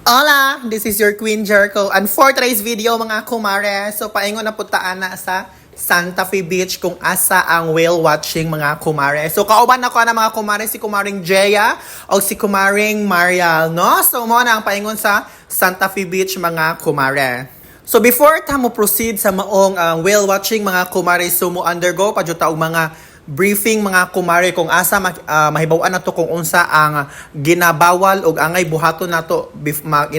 Hola! This is your Queen Jericho. And for today's video mga kumare, so paingon na putaan na sa Santa Fe Beach kung asa ang whale watching mga kumare. So kauban ako na mga kumare si kumaring Jeya o si kumaring Marial, no? So mo na ang paingon sa Santa Fe Beach mga kumare. So before ta mo proceed sa maong whale watching mga kumare, so mo undergo pa jud ta og mga briefing mga kumare kung asa mahibaw-an nato kung unsa ang ginabawal og angay buhaton nato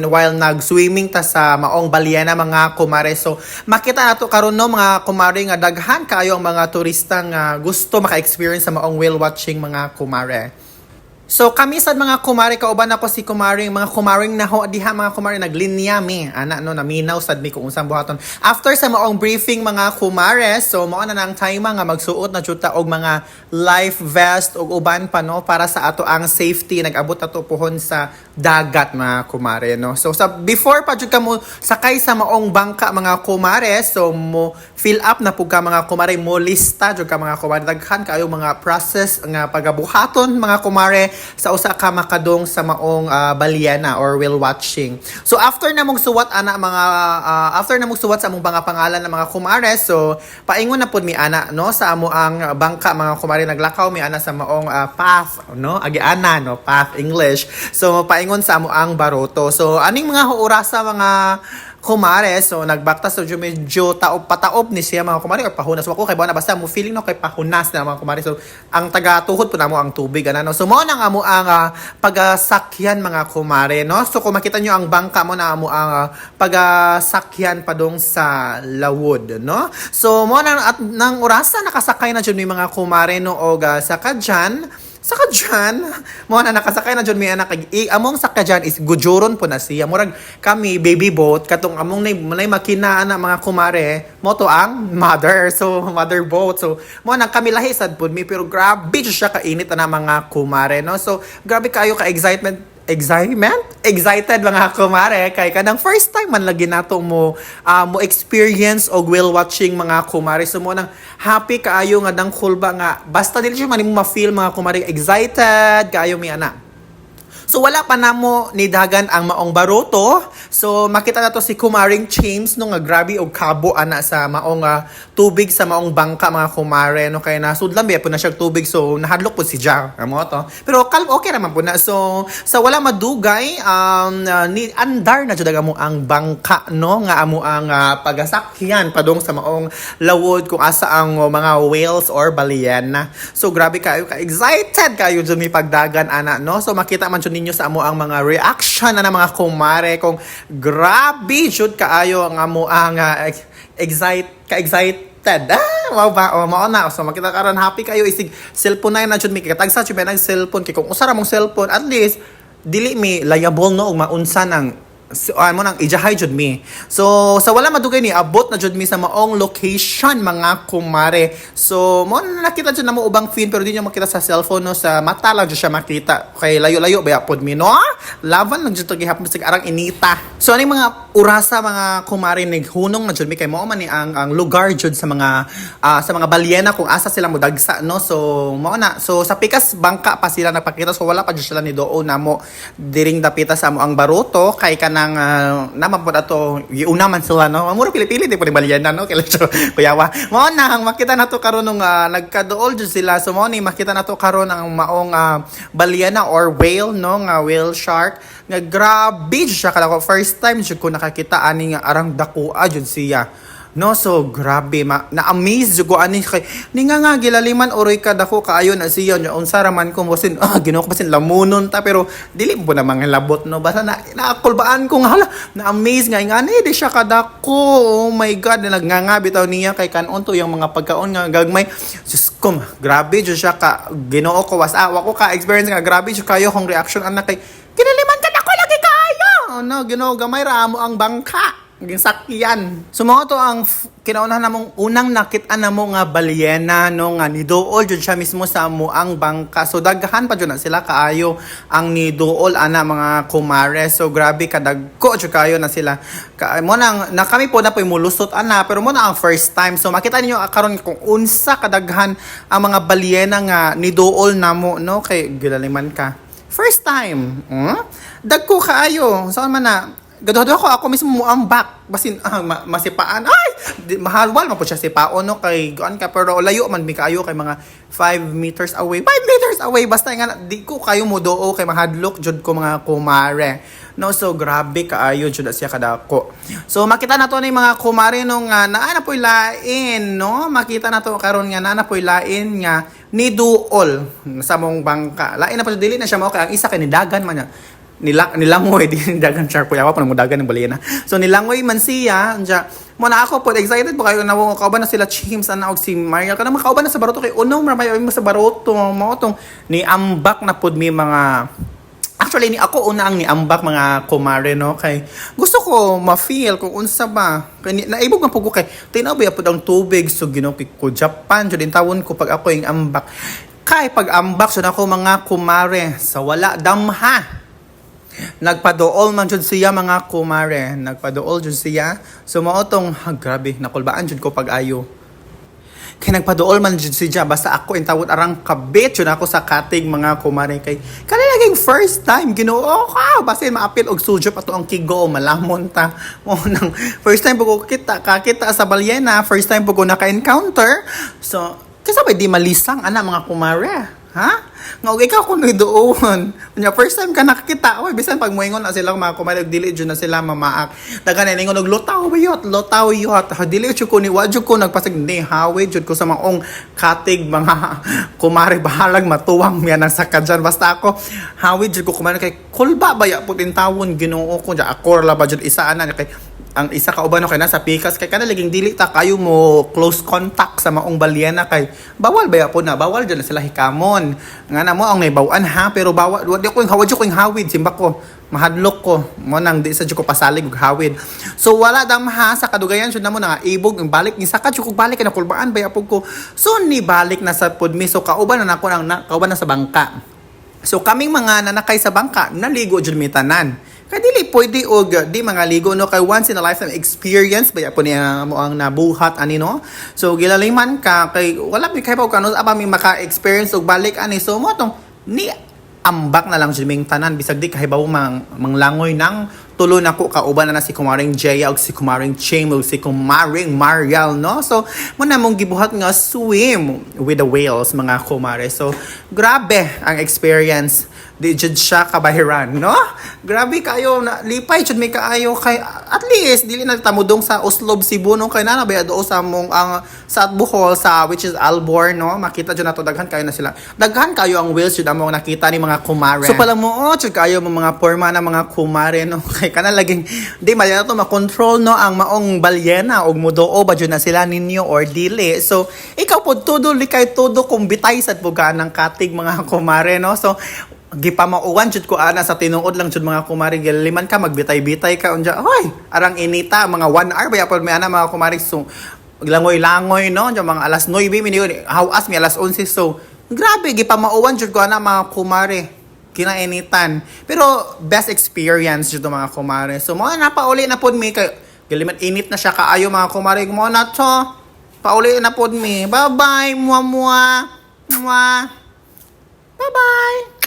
while nag-swimming ta sa maong Baliena mga kumare. So makita nato karon no mga kumare nga daghan kaayo ang mga turista nga gusto maka-experience sa maong whale watching mga kumare. So kami sad mga kumare, kauban ako si kumaring mga kumaring naho diha mga kumare naglinya mi ana no naminaw sad mi kung unsang buhaton. After sa maong briefing mga kumare, so mao na nang time nga magsuot na juta og mga life vest og uban pa no para sa ato ang safety nag-abot ato pohon sa dagat mga kumare no. So sa before pa jud ka mo sakay sa maong bangka mga kumare, so mo fill up na pug ka mga kumare, mo lista jud ka mga kumare, daghan kayo mga process nga pagabuhaton mga kumare sa usa ka makadong sa maong Baliena or whale watching. So after na mong suwat ana mga after na mong suwat sa among mga pangalan ng mga kumare, so paingon na pud mi ana no sa amo ang bangka mga kumare, naglakaw mi ana sa maong path no agi ana no path English. So paingon sa amo ang baroto. So aning mga orasa mga kumare, so nagbaktas so medyo pataob ni siya mga kumare or pahunas wako kay bana basta mo feeling no kay pahunas na mga kumare. So ang taga-tuhod po namo ang tubig ana no. So mo nang amo ang pagasakyan mga kumare no. So kung makita nyo ang bangka mo na amo ang pagasakyan padong sa lawod no. So mo nang at nang orasa nakasakay na jud mi mga kumare no og sakadyan mo na nakasakay na dyan may anak among sakadyan is gujuron po na siya murag kami baby boat katong among nay makina na mga kumare mo to ang mother boat. So mo na kami lahi sad pud mi pero grabe siya kainit na mga kumare no. So grabe kayo ka excited mga kumare kay kanang first time man lagi nato mo experience og whale watching mga kumare. So mo nang happy kaayo nga dang kulba nga basta dili siya man mo ma-feel mga kumare, excited kaayo mi ana. So wala pa namo ni dagan ang maong baroto. So makita nato si kumaring James no nga grabe og kabo ana sa maong tubig sa maong bangka mga kumare no kay nasudlan po na siya tubig, so nahadlok po si Jar amo to. Pero okay naman po na. So sa wala madugay ni andar na jud mo ang bangka no nga amo ang pagasakyan padong sa maong lawod kung asa ang mga whales or baliena. So grabe kayo ka-excited kayo jud mi pagdagan ana no. So makita man jud ninyo sa amo ang mga reaction na mga kumare kung grabe jud kaayo ang amo ang excited. Wow ba o mao na. So makita karon happy kayo isig cellphone na jud mi katagsa jud nag cellphone kay kung usara mong cellphone at least dili mi liable no og maunsa ng mo nang ijahay jud mi. So sa wala madugay ni abot na jud mi sa maong location mga kumare. So mo nakita jud namo ubang fin pero di nyo makita sa cellphone no, sa mata lang jud siya makita kay layo-layo ba pod mi no. Laban lang jud to gihapon sig arang inita. So aning mga urasa mga kumare naghunong na jud mi kay mao man ni ang lugar jud sa mga Baliena kung asa sila modagsa no. So mao na. So sa pikas bangka pa sila nagpakita, so wala pa jud sila ni doo namo diring dapita sa amo ang baroto kay kanang naman po ato giunaman sila no. Mura pili-pili di po ni Baliena no kay so kuyawa. Mao na ang makita nato karon nung nagkaduol jud sila. So mao ni makita nato karon ang maong Baliena or whale no nga whale shark nga grabe siya kada ko first time jud ko nakakita ani nga arang dakuha jud siya no. So grabe na-amaze jud ko ani kay ninga nga gilaliman oroy ka dako kaayo na siya unsa ra man ko basin Ginoo ko basin lamunon ta pero dili mo na mga labot no. Basta naakulbaan ko nga hala na-amaze nga ngani di siya kadako. Oh my god, nagnganga bitaw niya kay kanon to yung mga pagkaon nga gagmay. Sus ko grabe jud siya ka Ginoo ko wasa ko ka experience nga grabe jud kayo kong reaction anak kay kinaliman ka dako lagi kayo no. Ginoo gamay ra mo ang bangka gisakyan. So mo to ang kinaunahan namong unang nakita namo nga Baliena no nga niduol jud siya mismo sa amo ang bangka. So daghan pa jud na sila kaayo ang niduol ana mga kumare. So grabe kadagko jud kayo na sila. Mo nang na kami po na po mulusot ana pero mo na ang first time. So makita ninyo karon kung unsa kadaghan ang mga Baliena nga niduol namo no kay gilaliman ka. First time. Dagko kaayo. Saan man na? Gaduhado ako mismo mo ang back. Basin, masipaan. Ay! Mahalwal man po siya sipaon, no? Kay, gaan ka. Pero layo man, mi kaayo kay mga 5 meters away. 5 meters away! Basta nga, di ko kayo mo doo kay mahadlok, jud ko mga kumare. No, so grabe kaayo, jud siya kadako. So, makita na to ni mga kumare nung naana po'y lain, no? Makita na to karon nga naana po'y lain nga ni duol sa mong bangka. Lain na po, dili na siya mo kay ang isa kay nidagan man niya. Nilangoy din dagan shark po yawa pa mo dagan ng balena. So nilangoy man siya, mo na ako po excited po kayo na kauban na sila Chims ana og si Maria kana makauban na sa baroto kay uno marabayo mo sa baroto mo tong ni ambak na pud mi mga. Actually ni ako una ang niambak mga kumare, no, kay gusto ko ma-feel kung unsa ba kay naibog man pud ko kay tinaw ba pud ang tubig so ginokik ko Japan jud in tawon ko pag ako yung ambak kay pag ambak so ako mga kumare sa wala damha. Nagpadool man jud siya mga kumare. Nagpadool jud siya. So mao tong grabe nakulbaan jud ko pag-ayo. Kay nagpadool man jud siya basta ako intawod arang kabit jud ako sa katig mga kumare kay kani laging first time Ginoo ka basin maapil og sujo pato ang kigo malamon ta. Mo nang first time ko kita sa balyena, first time ko naka-encounter. So kasabay di malisang ana mga kumare. Ha? Nga okay ka kung doon. Kanya first time ka nakakita. Oy, bisan pag moingon na sila mga kumalag dili jud na sila mamaak. Dagan na ningon og lutaw bayot. Dili jud ko ni wadjud ko nagpasag ni hawe jud ko sa maong katig mga kumare bahalag matuwang miya nang sakadyan basta ako hawe jud ko kumare kay kulba baya putin tawon Ginoo ko ja akor la ba jud isa ana kay ang isa ka uban no kay nasa pikas kay kana laging dili ta kayo mo close contact sa maong balyena kay bawal baya po na bawal dyan na sila hikamon nga na mo ang naibawan ha pero bawal di ko yung hawad ko yung hawid simba ko mahadlok ko mo nang di sa ko pasalig og hawid so wala dam ha sa kadugayan jud na mo na ibog ang balik ni saka jud balik na kulbaan baya pug ko so ni balik na sa pudmi so kauban na nako nang kauban na sa bangka so kaming mga nanakay sa bangka naligo jud mi tanan. Kaya dili pwede og di mga ligo no kay once in a lifetime experience baya po niya mo ang nabuhat ani no. So gilaliman ka kay wala mi kay pa kano aba mi maka-experience og balik ani so mo tong ni ambak na lang jud ming tanan bisag di kahibaw manglangoy nang tulo na ko kauban na si Kumaring Jaya og si Kumaring Chim og si Kumaring Mariel no. So mo na mong gibuhat nga swim with the whales mga kumare. So grabe ang experience. Di jud siya kabahiran, no? Grabe kayo na lipay jud may kaayo kay at least dili na tamudong sa Oslob Cebu no kay nana ba do sa mong ang sa Bohol sa which is Albor no makita jud nato daghan kayo na sila. Daghan kayo ang whales jud among nakita ni mga kumare. So pala mo jud kayo mga porma na mga kumare no kay kana laging di maya to makontrol no ang maong balyena og mudoo ba jud na sila ninyo or dili. So ikaw pod todo likay todo kung bitay sad puga ng katig mga kumare no. So gipamauwan jud ko ana sa tinuod lang jud mga kumare giliman ka magbitay-bitay ka unja hoy arang inita mga 1 hour baya pod may ana mga kumare so langoy-langoy no jud mga alas 9 mi hawas mi alas 11 so grabe gipamauwan jud ko ana mga kumare kinainitan pero best experience jud mga kumare so mo na pauli na pod mi kay giliman init na siya kaayo mga kumare mo na to pauli na pod mi bye bye bye bye